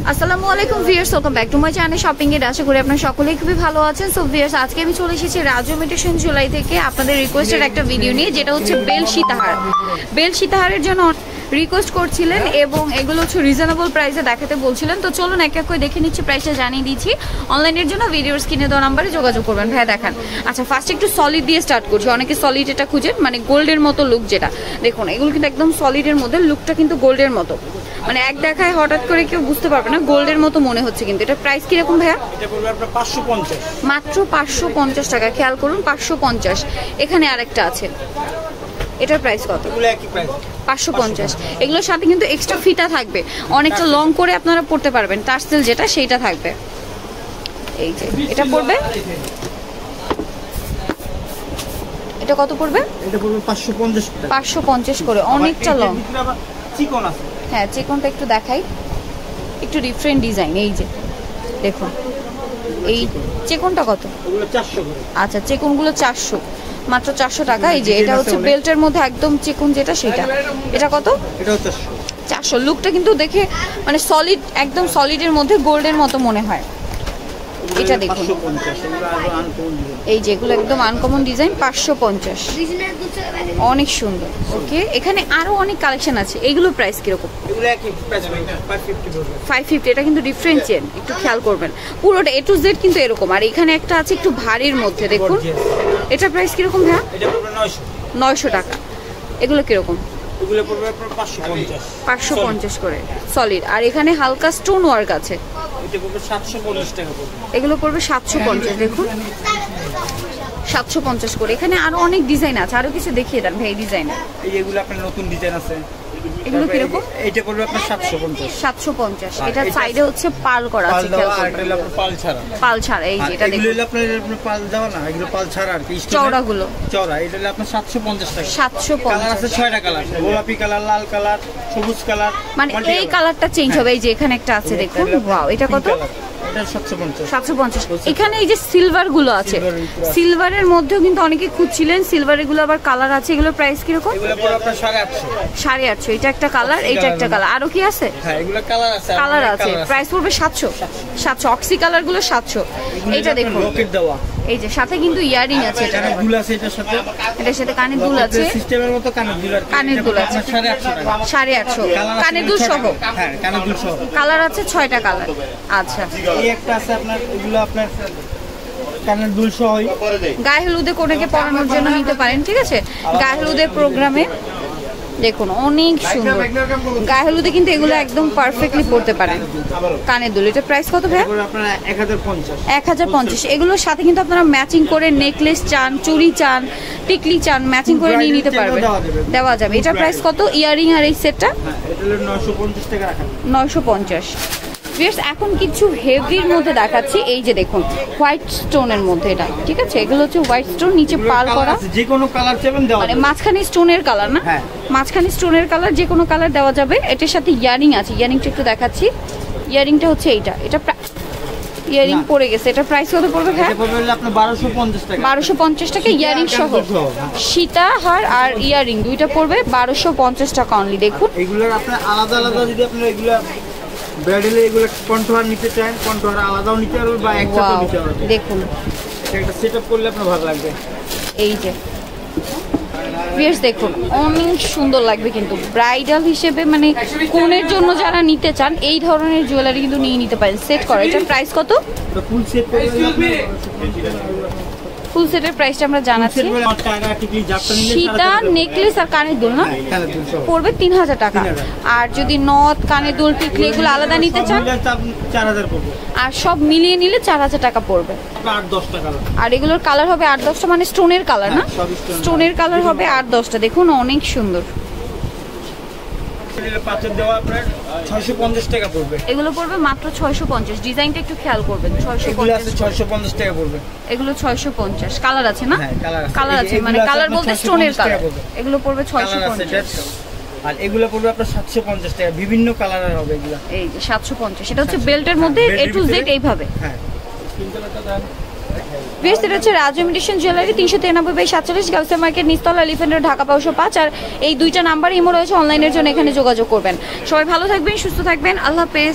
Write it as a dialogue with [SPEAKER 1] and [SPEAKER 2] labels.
[SPEAKER 1] আসসালামু আলাইকুম viewers, welcome back to my channel shopping এর। আশা করি আপনারা সকলেই খুবই ভালো আছেন। সো ভিউয়ার্স, আজকে আমি চলে এসেছি রাজু ইমিটেশন জুয়েলারি থেকে আপনাদের রিকোয়েস্টেড একটা ভিডিও নিয়ে, যেটা হচ্ছে বেল সীতাহার। বেল সীতাহারের জন্য রিকোয়েস্ট করছিলেন এবং এগুলো হচ্ছে রিজনেবল প্রাইসে দেখাতে বলছিলেন। তো চলুন এক এক করে দেখে নিচ্ছি, প্রাইসটা জানিয়ে দিচ্ছি। অনলাইনের জন্য ভিডিওর স্ক্রিনে দেওয়া নাম্বারে যোগাযোগ করবেন। ভাই দেখান। আচ্ছা, ফার্স্ট একটু সলিড দিয়ে স্টার্ট করছি। অনেকে সলিড এটা খুঁজেন, মানে গোল্ডের মতো লুক যেটা। দেখুন এগুলো কিন্তু একদম সলিডের মধ্যে, লুকটা কিন্তু গোল্ডের মতো, মানে এক দেখায় হঠাৎ করে কেউ বুঝতে পারবে না, গোল্ডের মতো মনে হচ্ছে। কিন্তু এটা প্রাইস কিরকম ভাইয়া?
[SPEAKER 2] এটা পড়বে আপনার 550,
[SPEAKER 1] মাত্র 550 টাকা। খেয়াল করুন, 550। এখানে আরেকটা আছে, এটার প্রাইস কত?
[SPEAKER 2] এগুলো একই প্রাইস,
[SPEAKER 1] 550। এগুলোর সাথে কিন্তু এক্সট্রা ফিতা থাকবে, অনেকটা লং করে আপনারা পড়তে পারবেন। টার্সেল যেটা সেইটা থাকবে। এই যে এটা পড়বে, এটা কত পড়বে?
[SPEAKER 2] এটা পড়বে 550 টাকা।
[SPEAKER 1] 550 করে, অনেকটা লং।
[SPEAKER 2] চিকন আছে,
[SPEAKER 1] হ্যাঁ চিকনটা একটু দেখাই, একটু ডিফারেন্ট ডিজাইন। এই যে দেখুন, এই চেকনটা কত?
[SPEAKER 2] ওগুলো 400 করে।
[SPEAKER 1] আচ্ছা, চেকনগুলো 400, মাত্র 400 টাকা। এই যে এটা হচ্ছে বেল্টের মধ্যে একদম চেকন যেটা, সেটা। এটা কত?
[SPEAKER 2] এটাও 400।
[SPEAKER 1] 400। লুকটা কিন্তু দেখে মানে সলিড, একদম সলিডের মধ্যে গোল্ডের মতো মনে হয়। এটা দেখুন,
[SPEAKER 2] 550, এগুলো আরো আনকমন ডিজাইন।
[SPEAKER 1] এই যেগুলো একদম আনকমন ডিজাইন, 550, অনেক সুন্দর। ওকে, এখানে আরো অনেক কালেকশন আছে। এগুলো প্রাইস কিরকম?
[SPEAKER 2] এগুলো একই প্রাইস, 550 পড়বে।
[SPEAKER 1] 550। এটা কিন্তু ডিফারেন্ট চেন, একটু খেয়াল করবেন। পুরোটা এ টু জেড কিন্তু এরকম। আর এখানে একটা আছে একটু ভারীর মধ্যে, দেখুন। এটা প্রাইস কিরকম ভাইয়া?
[SPEAKER 2] এটা পড়বে 900।
[SPEAKER 1] 900 টাকা। এগুলো কিরকম?
[SPEAKER 2] এগুলো পড়বে আপনার 550।
[SPEAKER 1] 550 করে সলিড। আর এখানে হালকা স্টোন ওয়ার্ক আছে,
[SPEAKER 2] এটা পড়বে 750 টাকা পড়বে।
[SPEAKER 1] এগুলো পড়বে 750। দেখুন 750 করে। এখানে আরো অনেক ডিজাইন আছে, আরো কিছু দেখিয়ে দেন ভাই। এই ডিজাইন,
[SPEAKER 2] এই যেগুলো আপনার নতুন ডিজাইন আছে,
[SPEAKER 1] এগুলো কিরকম?
[SPEAKER 2] এটা পড়বে আপনার 750।
[SPEAKER 1] 750। এটা সাইডে হচ্ছে পাল করা আছে, খেয়াল করবেন।
[SPEAKER 2] পাল ছাড়া,
[SPEAKER 1] পাল ছাড়া। এই যে এটা দেখুন,
[SPEAKER 2] এগুলো আপনার পাল দেওয়া না, এগুলো পাল ছাড়া আর কি।
[SPEAKER 1] চওড়াগুলো
[SPEAKER 2] চওড়া, এটা হলো আপনার 750 টাকা।
[SPEAKER 1] 750।
[SPEAKER 2] কালার আছে 6টা কালার, গোলাপি কালার, লাল কালার, সবুজ কালার,
[SPEAKER 1] মানে এই কালারটা চেঞ্জ হবে। এই যে এখানে একটা আছে, দেখুন। ওয়াও, এটা কত?
[SPEAKER 2] এটা 750।
[SPEAKER 1] 750। এখানে এই যে সিলভার গুলো আছে, সিলভারের মধ্যেও কিন্তু অনেকে খুঁজছিলেন। সিলভারের গুলো আবার কালার আছে। এগুলোর প্রাইস কিরকম?
[SPEAKER 2] এগুলো পুরো আপনার 850।
[SPEAKER 1] 850। এটা একটা কালার, এটা একটা কালার। আরো কি আছে?
[SPEAKER 2] হ্যাঁ, এগুলো কালার আছে,
[SPEAKER 1] কালার আছে। প্রাইস পড়বে 700। 700। অক্সি কালার গুলো 700। এইটা দেখুন,
[SPEAKER 2] লকেট দেওয়া।
[SPEAKER 1] এই যে সাথে কিন্তু ইয়ারিং আছে, এটা
[SPEAKER 2] কানের দুল আছে, এটার সাথে
[SPEAKER 1] এটার সাথে কানের দুল আছে,
[SPEAKER 2] সিস্টেমের মতো কানের দুল আর কি।
[SPEAKER 1] কানের দুল আছে
[SPEAKER 2] 850 টাকা।
[SPEAKER 1] 850 কানের দুল সহ।
[SPEAKER 2] হ্যাঁ, কানের দুল সহ।
[SPEAKER 1] কালার আছে 6টা কালার। আচ্ছা,
[SPEAKER 2] এই একটা আছে আপনার, এগুলো আপনার কানের দুল সহ।
[SPEAKER 1] গায়ে হলুদে কোনেকে পরানোর জন্য নিতে পারেন, ঠিক আছে? গায়ে হলুদের প্রোগ্রামে দেখুন অনেক সুন্দর। গায়ে হলুদে কিন্তু এগুলো একদম পারফেক্টলি পড়তে পারেন। কানের দুল, এটা প্রাইস কত ভাই?
[SPEAKER 2] আপনারা 1050।
[SPEAKER 1] 1050। এগুলোর সাথে কিন্তু আপনারা ম্যাচিং করে নেকলেস চান, চুড়ি চান, টিকলি চান, ম্যাচিং করে নিয়ে নিতে পারবেন, দেওয়া যাবে। এটা প্রাইস কত? ইয়ারিং আর এই সেটটা
[SPEAKER 2] এটা হলো 950 টাকা রাখা।
[SPEAKER 1] 950। এখন কিছু হেভির মধ্যে দেখাচ্ছি। এই যে দেখুন, হোয়াইট স্টোনের মধ্যে এটা, ঠিক আছে? এগুলো হচ্ছে হোয়াইট স্টোন, নিচে পাল করা,
[SPEAKER 2] যে কোনো কালার চাইবেন দেওয়া
[SPEAKER 1] মানে
[SPEAKER 2] যাবে।
[SPEAKER 1] মাঝখানে স্টোনের কালার না?
[SPEAKER 2] হ্যাঁ,
[SPEAKER 1] মাঝখানে স্টোনের কালার, যে কোনো কালার দেওয়া যাবে। এটার সাথে ইয়ারিং আছে, ইয়ারিংটা একটু দেখাচ্ছি। ইয়ারিংটা হচ্ছে এইটা, এটা ইয়ারিং পড়ে গেছে। এটা প্রাইস কত পড়বে ভাই?
[SPEAKER 2] এটা পড়বে আপনার 1250 টাকা।
[SPEAKER 1] 1250 টাকা ইয়ারিং সহ। সীতাহার আর ইয়ারিং দুইটা পড়বে 1250 টাকা অনলি। দেখুন
[SPEAKER 2] এগুলোর আপনার আলাদা আলাদা, যদি আপনারা এগুলো ব্রাইডালে এগুলো কন্ট্রোয়ার নিতে চান, কন্ট্রোয়ার আলাদাও নিতে পারবে বা একসাথে নিতে পারবে।
[SPEAKER 1] দেখুন
[SPEAKER 2] একটা সেটআপ করলে আপনার ভালো লাগবে।
[SPEAKER 1] এই যে ভিউয়ার্স দেখুন, অনেক সুন্দর লাগবে কিন্তু ব্রাইডাল হিসেবে, মানে কোনের জন্য যারা নিতে চান এই ধরনের জুয়েলারি কিন্তু নিয়ে নিতে পারেন সেট করা। এটার প্রাইস কত?
[SPEAKER 2] তো ফুল সেট করলে
[SPEAKER 1] ফুল সেটের প্রাইসটা আমরা জানাচ্ছি। সীতা নেকলেস আর কানের দুল না পড়বে 3000 টাকা। আর যদি নথ, কানের দুল, টিকলি এগুলো আলাদা নিতে চান
[SPEAKER 2] 4000 পড়বে।
[SPEAKER 1] আর সব মিলিয়ে নিলে 4000 টাকা পড়বে।
[SPEAKER 2] 8-10টা কালার।
[SPEAKER 1] আর এগুলোর কালার হবে 8-10টা, মানে স্টোনের কালার না? স্টোনের কালার হবে 8-10টা। দেখুন অনেক সুন্দর।
[SPEAKER 2] পাঁচের দেওয়া আপনার 650 টাকা পড়বে।
[SPEAKER 1] এগুলো পড়বে মাত্র 650। ডিজাইনটা একটু খেয়াল করবেন।
[SPEAKER 2] 650 টাকা পড়বে।
[SPEAKER 1] এগুলো 650। কালার আছে না?
[SPEAKER 2] হ্যাঁ,
[SPEAKER 1] কালার আছে, মানে কালার বলতে স্টোনের কালার। এগুলো পড়বে 650।
[SPEAKER 2] আর এগুলো পড়বে আপনার 750 টাকা। বিভিন্ন কালারের হবে এগুলো।
[SPEAKER 1] এই যে 750। এটা হচ্ছে বেল্টের মধ্যে এ টু জেড এইভাবে।
[SPEAKER 2] হ্যাঁ,
[SPEAKER 1] বেশ, এটা হচ্ছে Raju imitation jewellery, 393/47 Gausia market, নিচতলা, এলিফ্যান্ট রোড, ঢাকা 505। আর এই দুইটা নাম্বার ইমো রয়েছে, অনলাইনের জন্য এখানে যোগাযোগ করবেন। সবাই ভালো থাকবেন, সুস্থ থাকবেন। আল্লাহ হাফেজ।